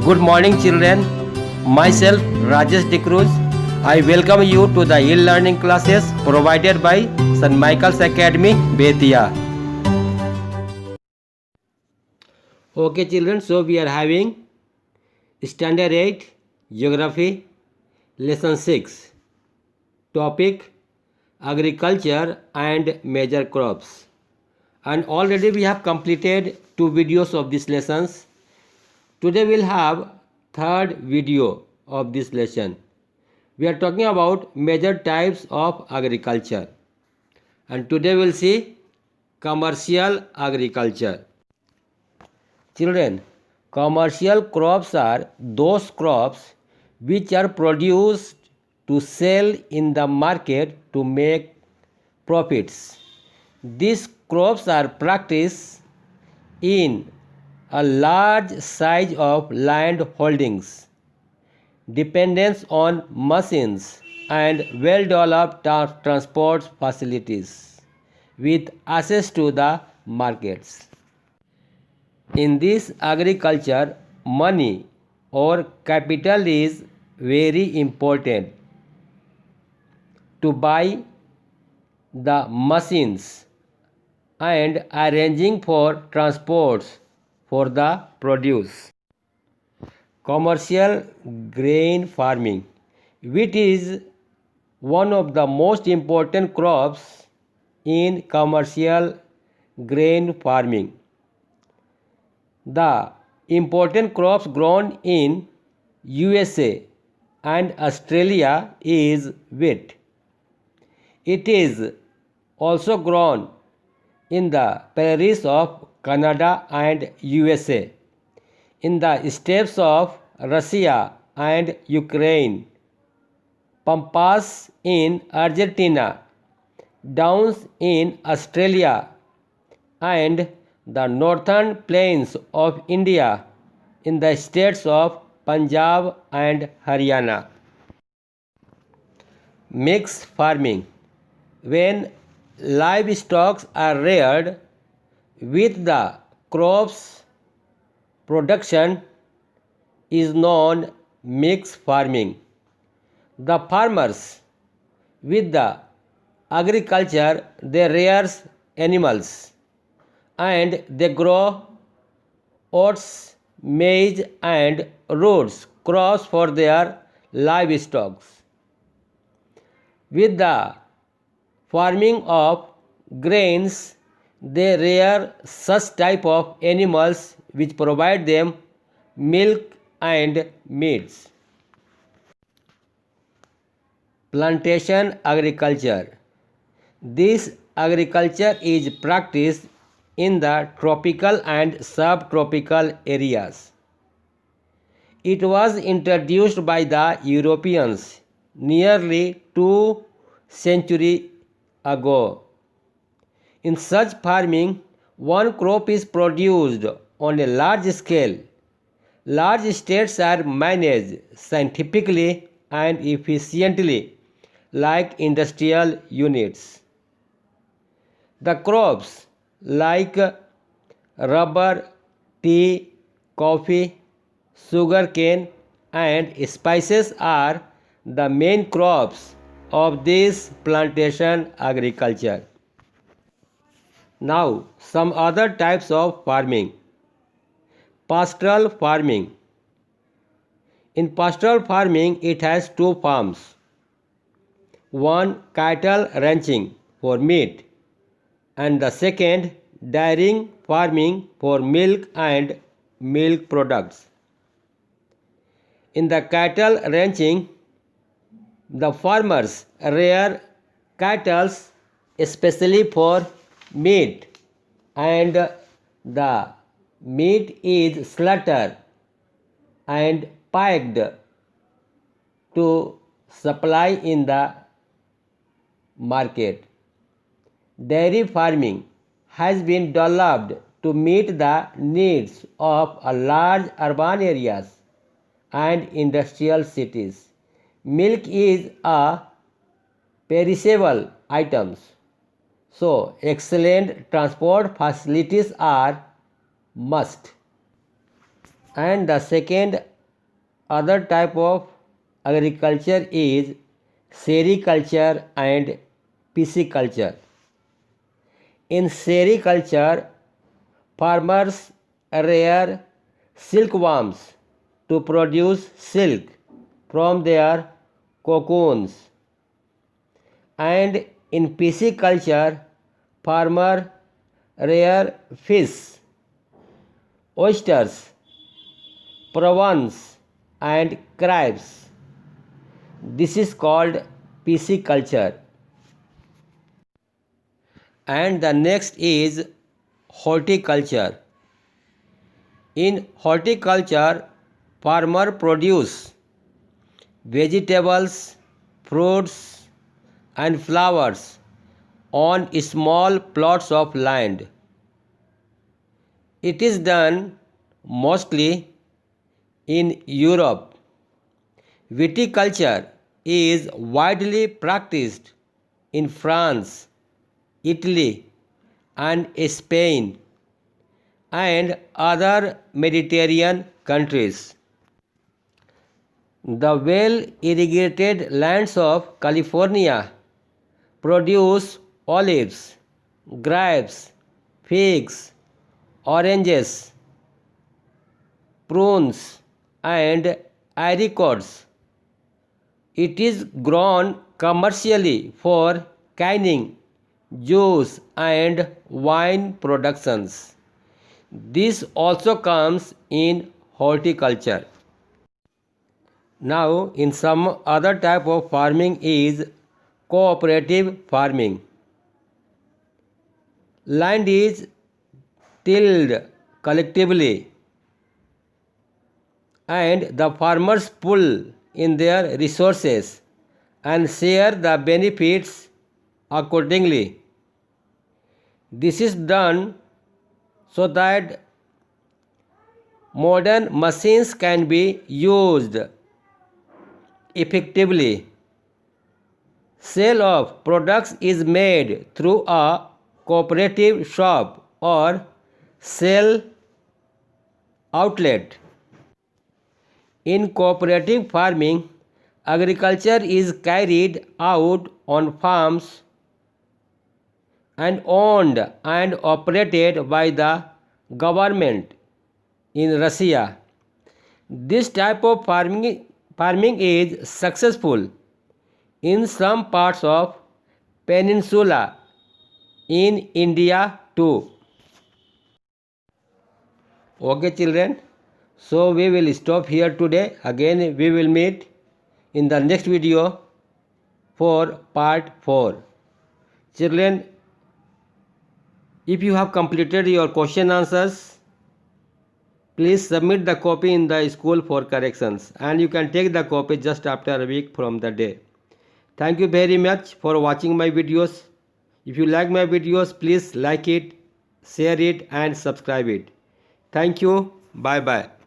Good morning, children. Myself, Rajesh Dikruz. I welcome you to the e-learning classes provided by St. Michael's Academy, Betia. Okay, children. So we are having Standard 8 Geography, Lesson 6. Topic: Agriculture and Major Crops. And already we have completed 2 videos of these lessons. Today we'll have third video of this lesson. We are talking about major types of agriculture, and today we'll see commercial agriculture. Children, commercial crops are those crops which are produced to sell in the market to make profits. These crops are practiced in a large size of land holdings, dependence on machines and well-developed transport facilities with access to the markets. In this agriculture, money or capital is very important to buy the machines and arranging for transports for the produce. Commercial grain farming, wheat is one of the most important crops in commercial grain farming. The important crops grown in USA and Australia is wheat. It is also grown in the prairies of Canada and USA, in the steppes of Russia and Ukraine, pampas in Argentina, downs in Australia, and the northern plains of India in the states of Punjab and Haryana. Mixed farming, when livestock are reared with the crops production, is known mixed farming. The farmers with the agriculture, they rear animals and they grow oats, maize and roots crops for their livestock. With the farming of grains, they rear such type of animals which provide them milk and meats. Plantation agriculture. This agriculture is practiced in the tropical and subtropical areas. It was introduced by the Europeans nearly 2 centuries ago. In such farming, one crop is produced on a large scale. Large estates are managed scientifically and efficiently like industrial units. The crops like rubber, tea, coffee, sugarcane and spices are the main crops of this plantation agriculture. Now, some other types of farming. Pastoral farming. In pastoral farming, it has 2 forms. One, cattle ranching for meat, and the second, dairying farming for milk and milk products. In the cattle ranching, the farmers rear cattle especially for meat, and the meat is slaughtered and packed to supply in the market. Dairy farming has been developed to meet the needs of a large urban areas and industrial cities. Milk is a perishable item, so excellent transport facilities are must. And the second other type of agriculture is sericulture and pisciculture. In sericulture, farmers rear silkworms to produce silk from their cocoons. And in pisciculture, farmers rear fish, oysters, prawns, and crabs. This is called pisciculture. And the next is horticulture. In horticulture, farmers produce vegetables, fruits, and flowers on small plots of land. It is done mostly in Europe. Viticulture is widely practiced in France, Italy, and Spain, and other Mediterranean countries. The well-irrigated lands of California produce olives, grapes, figs, oranges, prunes, and apricots. It is grown commercially for canning, juice, and wine productions. This also comes in horticulture. Now, in some other type of farming is cooperative farming. Land is tilled collectively and the farmers pool in their resources and share the benefits accordingly. This is done so that modern machines can be used effectively. Sale of products is made through a cooperative shop or sale outlet. In cooperative farming, agriculture is carried out on farms and owned and operated by the government in Russia. This type of farming is successful in some parts of peninsula in India too. Okay children, so we will stop here today. Again we will meet in the next video for part 4. Children, if you have completed your question answers, please submit the copy in the school for corrections, and you can take the copy just after a week from the day. Thank you very much for watching my videos. If you like my videos, please like it, share it, and subscribe it. Thank you. Bye bye.